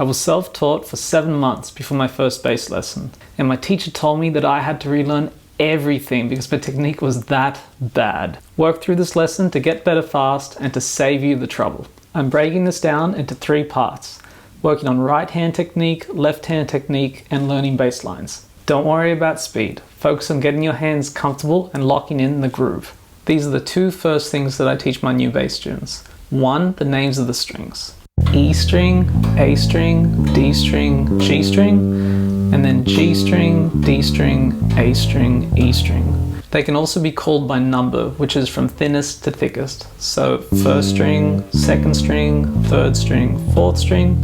I was self-taught for 7 months before my first bass lesson, and my teacher told me that I had to relearn everything because my technique was that bad. Work through this lesson to get better fast and to save you the trouble. I'm breaking this down into 3 parts, working on right hand technique, left hand technique, and learning bass lines. Don't worry about speed. Focus on getting your hands comfortable and locking in the groove. These are the 2 first things that I teach my new bass students. 1, the names of the strings. E string, A string, D string, G string, and then G string, D string, A string, E string. They can also be called by number, which is from thinnest to thickest. So 1st string, 2nd string, 3rd string, 4th string,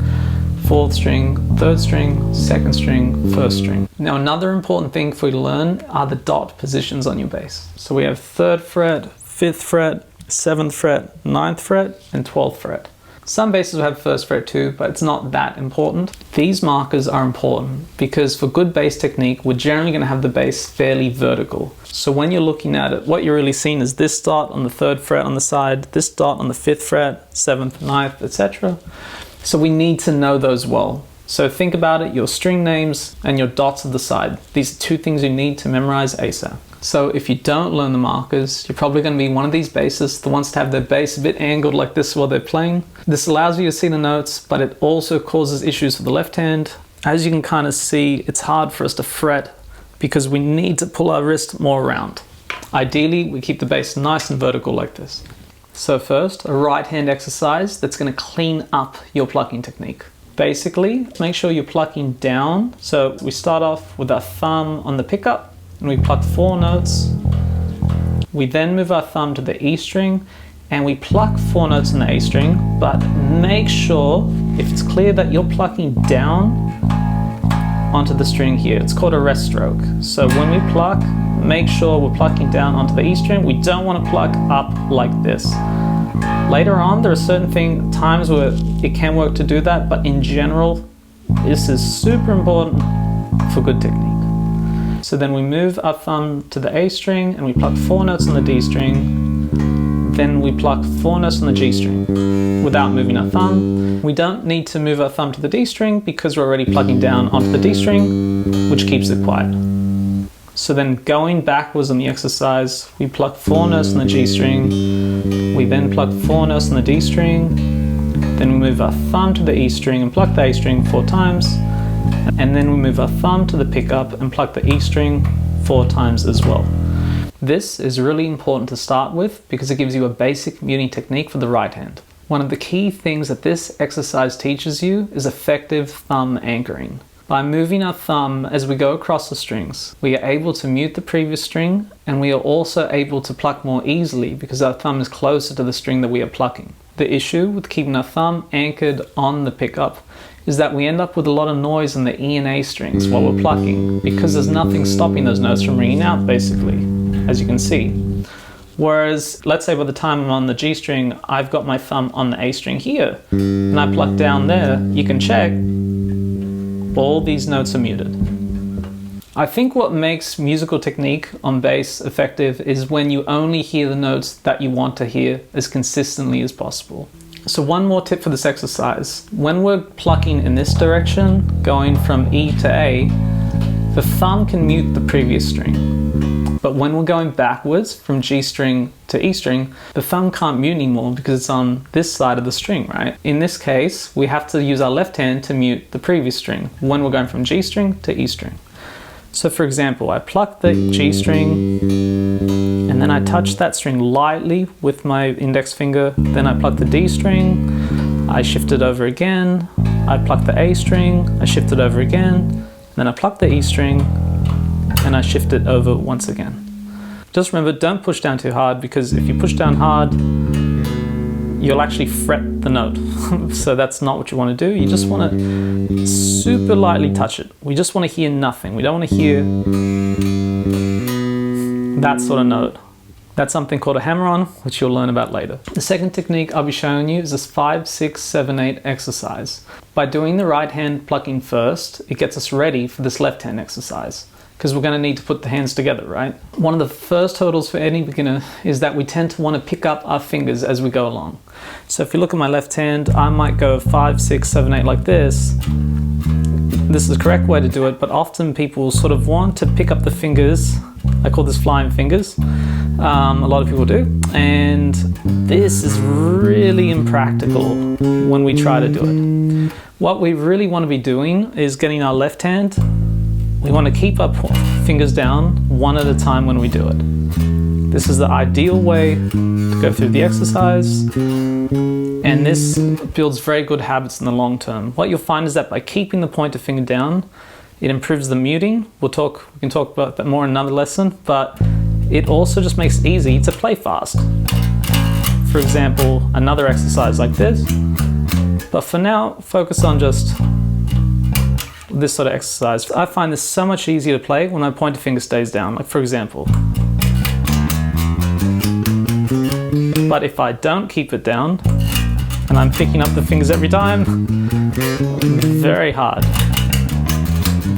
4th string, 3rd string, 2nd string, 1st string. Now another important thing for you to learn are the dot positions on your bass. So we have 3rd fret, 5th fret, 7th fret, 9th fret, and 12th fret. Some basses will have 1st fret too, but it's not that important. These markers are important because for good bass technique, we're generally going to have the bass fairly vertical. So when you're looking at it, what you're really seeing is this dot on the 3rd fret on the side, this dot on the 5th fret, 7th, 9th, etc. So we need to know those well. So think about it, your string names and your dots of the side. These are 2 things you need to memorize ASAP. So if you don't learn the markers, you're probably going to be one of these bassists that wants to have their bass a bit angled like this while they're playing. This allows you to see the notes, but it also causes issues for the left hand. As you can kind of see, it's hard for us to fret because we need to pull our wrist more around. Ideally, we keep the bass nice and vertical like this. So first, a right hand exercise that's going to clean up your plucking technique. Basically, make sure you're plucking down. So we start off with our thumb on the pickup and we pluck 4 notes. We then move our thumb to the E string and we pluck 4 notes on the A string, but make sure, if it's clear, that you're plucking down onto the string here. It's called a rest stroke. So when we pluck, make sure we're plucking down onto the E string. We don't want to pluck up like this. Later on, there are certain times where it can work to do that, but in general, this is super important for good technique. So then we move our thumb to the A string and we pluck 4 notes on the D string. Then we pluck 4 notes on the G string without moving our thumb. We don't need to move our thumb to the D string because we're already plucking down onto the D string, which keeps it quiet. So then going backwards on the exercise, we pluck 4 notes on the G string, we then pluck 4 notes on the D string, then we move our thumb to the E string and pluck the A string 4 times, and then we move our thumb to the pickup and pluck the E string 4 times as well. This is really important to start with because it gives you a basic muting technique for the right hand. One of the key things that this exercise teaches you is effective thumb anchoring. By moving our thumb as we go across the strings, we are able to mute the previous string, and we are also able to pluck more easily because our thumb is closer to the string that we are plucking. The issue with keeping our thumb anchored on the pickup is that we end up with a lot of noise on the E and A strings while we're plucking because there's nothing stopping those notes from ringing out, basically, as you can see. Whereas, let's say by the time I'm on the G string, I've got my thumb on the A string here, and I pluck down there, you can check, all these notes are muted. I think what makes musical technique on bass effective is when you only hear the notes that you want to hear as consistently as possible. So one more tip for this exercise. When we're plucking in this direction, going from E to A, the thumb can mute the previous string. But when we're going backwards from G string to E string, the thumb can't mute anymore because it's on this side of the string, right? In this case, we have to use our left hand to mute the previous string when we're going from G string to E string. So for example, I pluck the G string and then I touch that string lightly with my index finger. Then I pluck the D string, I shift it over again. I pluck the A string, I shift it over again. Then I pluck the E string and I shift it over once again. Just remember, don't push down too hard because if you push down hard, you'll actually fret the note. So that's not what you want to do. You just want to super lightly touch it. We just want to hear nothing. We don't want to hear that sort of note. That's something called a hammer-on, which you'll learn about later. The second technique I'll be showing you is this 5, 6, 7, 8 exercise. By doing the right hand plucking first, it gets us ready for this left hand exercise. because we're going to need to put the hands together, right? One of the first hurdles for any beginner is that we tend to want to pick up our fingers as we go along. So if you look at my left hand, I might go 5, 6, 7, 8 like this. This is the correct way to do it, but often people sort of want to pick up the fingers. I call this flying fingers. A lot of people do. And this is really impractical when we try to do it. What we really want to be doing is getting our left hand. We want to keep our fingers down one at a time when we do it. This is the ideal way to go through the exercise. And this builds very good habits in the long term. What you'll find is that by keeping the pointer finger down, it improves the muting. We can talk about that more in another lesson, but it also just makes it easy to play fast. For example, another exercise like this. But for now, focus on just this sort of exercise. I find this so much easier to play when my pointer finger stays down. Like for example. But if I don't keep it down, and I'm picking up the fingers every time, very hard.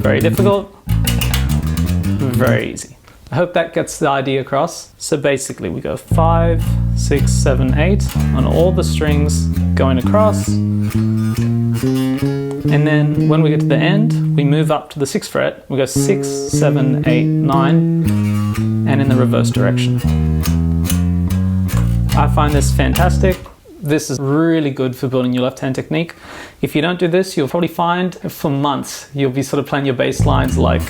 Very difficult, very easy. I hope that gets the idea across. So basically we go 5, 6, 7, 8 on all the strings going across. And then when we get to the end, we move up to the 6th fret. We go 6, 7, 8, 9, and in the reverse direction. I find this fantastic. This is really good for building your left hand technique. If you don't do this, you'll probably find for months you'll be sort of playing your bass lines like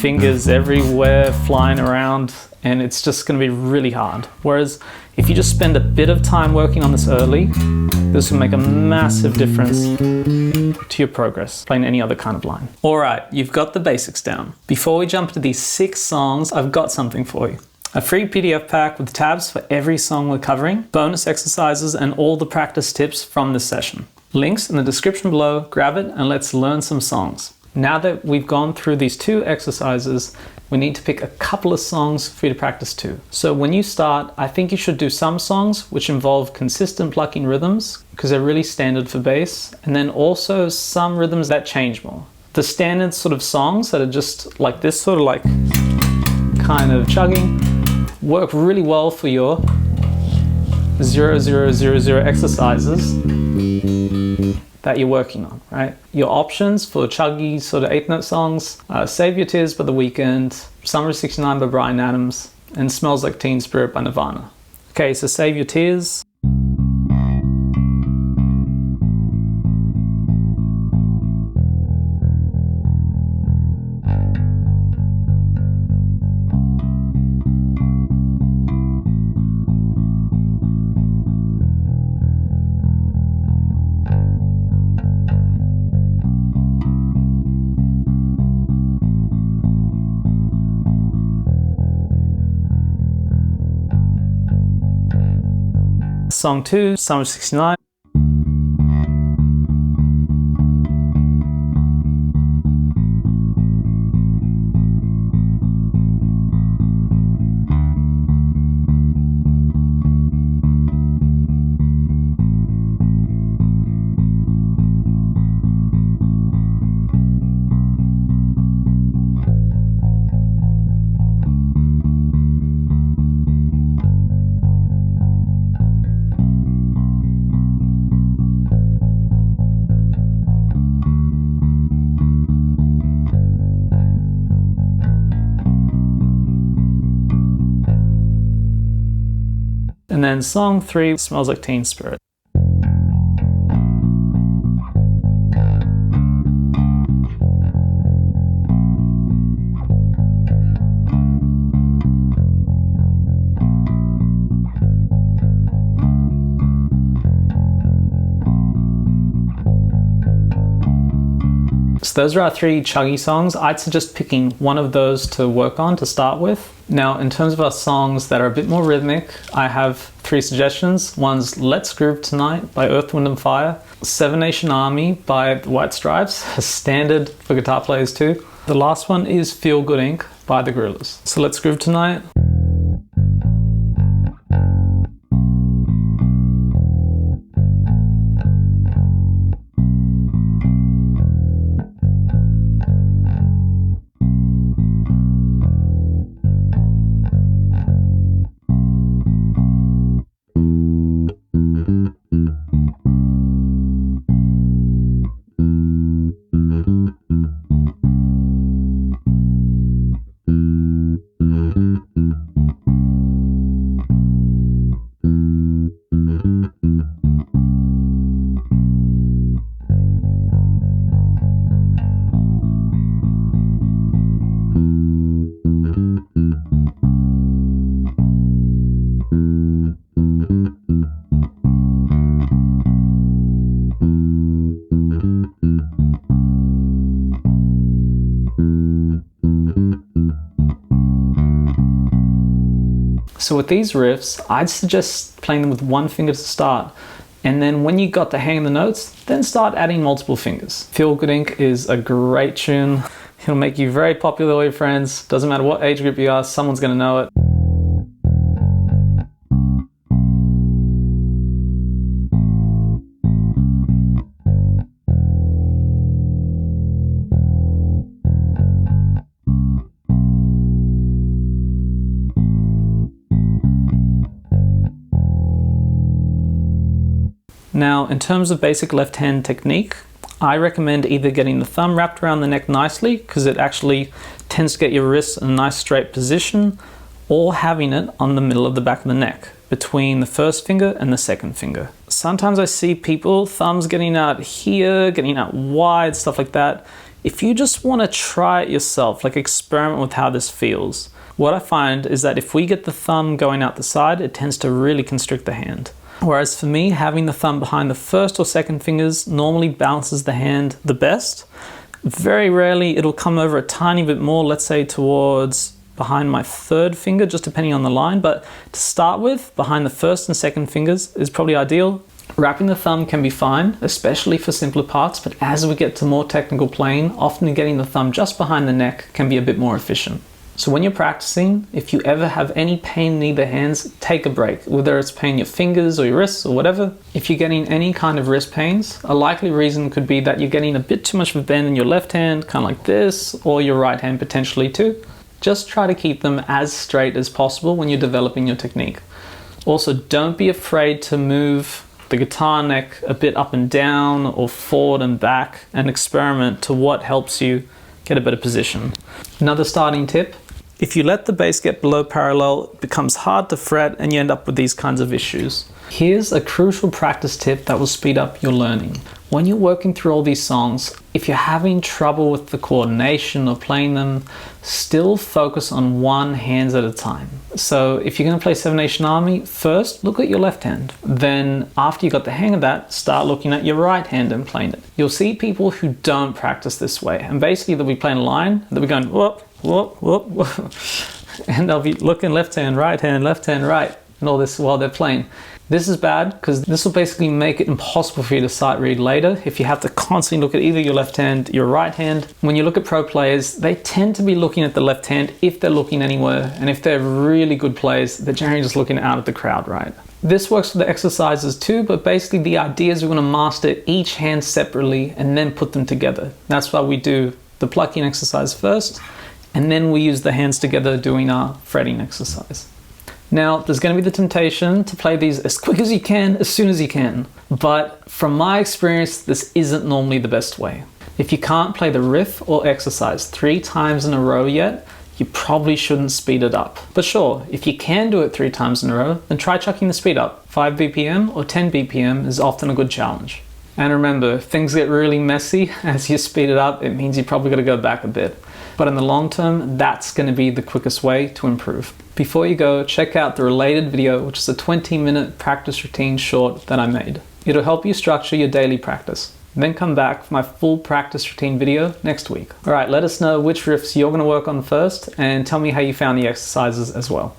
fingers everywhere flying around, and it's just going to be really hard. Whereas if you just spend a bit of time working on this early, this will make a massive difference to your progress playing any other kind of line. Alright, you've got the basics down. Before we jump to these 6 songs, I've got something for you. A free PDF pack with tabs for every song we're covering, bonus exercises, and all the practice tips from this session. Links in the description below, grab it and let's learn some songs. Now that we've gone through these 2 exercises, we need to pick a couple of songs for you to practice too. So when you start, I think you should do some songs which involve consistent plucking rhythms, because they're really standard for bass, and then also some rhythms that change more. The standard sort of songs that are just like this, sort of like kind of chugging, work really well for your 0, 0, 0, 0 exercises that you're working on, right? Your options for chuggy sort of 8-note songs, Save Your Tears by The Weeknd, Summer '69 by Bryan Adams, and Smells Like Teen Spirit by Nirvana. Okay, so Save Your Tears. Song 2, Summer '69. And then song 3, Smells Like Teen Spirit. So those are our 3 chuggy songs. I'd suggest picking one of those to work on to start with. Now, in terms of our songs that are a bit more rhythmic, I have 3 suggestions. One's Let's Groove Tonight by Earth, Wind & Fire, Seven Nation Army by the White Stripes, a standard for guitar players too. The last one is Feel Good Inc. by the Gorillaz. So let's groove tonight. So with these riffs, I'd suggest playing them with one finger to start. And then when you got the hang of the notes, then start adding multiple fingers. Feel Good Inc. is a great tune. It'll make you very popular with your friends. Doesn't matter what age group you are, someone's gonna know it. Now, in terms of basic left hand technique, I recommend either getting the thumb wrapped around the neck nicely, because it actually tends to get your wrists in a nice straight position, or having it on the middle of the back of the neck, between the first finger and the second finger. Sometimes I see people, thumbs getting out here, getting out wide, stuff like that. If you just want to try it yourself, like experiment with how this feels, what I find is that if we get the thumb going out the side, it tends to really constrict the hand. Whereas for me, having the thumb behind the first or second fingers normally balances the hand the best. Very rarely it'll come over a tiny bit more, let's say towards behind my third finger, just depending on the line. But to start with, behind the first and second fingers is probably ideal. Wrapping the thumb can be fine, especially for simpler parts, but as we get to more technical playing, often getting the thumb just behind the neck can be a bit more efficient. So when you're practicing, if you ever have any pain in either hands, take a break, whether it's pain in your fingers or your wrists or whatever. If you're getting any kind of wrist pains, a likely reason could be that you're getting a bit too much of a bend in your left hand, kind of like this, or your right hand potentially too. Just try to keep them as straight as possible when you're developing your technique. Also, don't be afraid to move the guitar neck a bit up and down or forward and back, and experiment to what helps you get a better position. Another starting tip: if you let the bass get below parallel, it becomes hard to fret and you end up with these kinds of issues. Here's a crucial practice tip that will speed up your learning. When you're working through all these songs, if you're having trouble with the coordination of playing them, still focus on one hand at a time. So if you're going to play Seven Nation Army, first look at your left hand. Then after you got the hang of that, start looking at your right hand and playing it. You'll see people who don't practice this way, and basically they'll be playing a line, they'll be going whoop, whoop, whoop, whoop. And they'll be looking left hand, right, and all this while they're playing. This is bad because this will basically make it impossible for you to sight read later if you have to constantly look at either your left hand, your right hand. When you look at pro players, they tend to be looking at the left hand if they're looking anywhere, and if they're really good players, they're generally just looking out at the crowd, right? This works for the exercises too, but basically the idea is we want to master each hand separately and then put them together. That's why we do the plucking exercise first, and then we use the hands together doing our fretting exercise. Now, there's going to be the temptation to play these as quick as you can, as soon as you can. But from my experience, this isn't normally the best way. If you can't play the riff or exercise 3 times in a row yet, you probably shouldn't speed it up. But sure, if you can do it 3 times in a row, then try chucking the speed up. 5 BPM or 10 BPM is often a good challenge. And remember, if things get really messy as you speed it up, it means you probably got to go back a bit. But in the long term, that's going to be the quickest way to improve. Before you go, check out the related video, which is a 20-minute practice routine short that I made. It'll help you structure your daily practice. Then come back for my full practice routine video next week. All right, let us know which riffs you're going to work on first, and tell me how you found the exercises as well.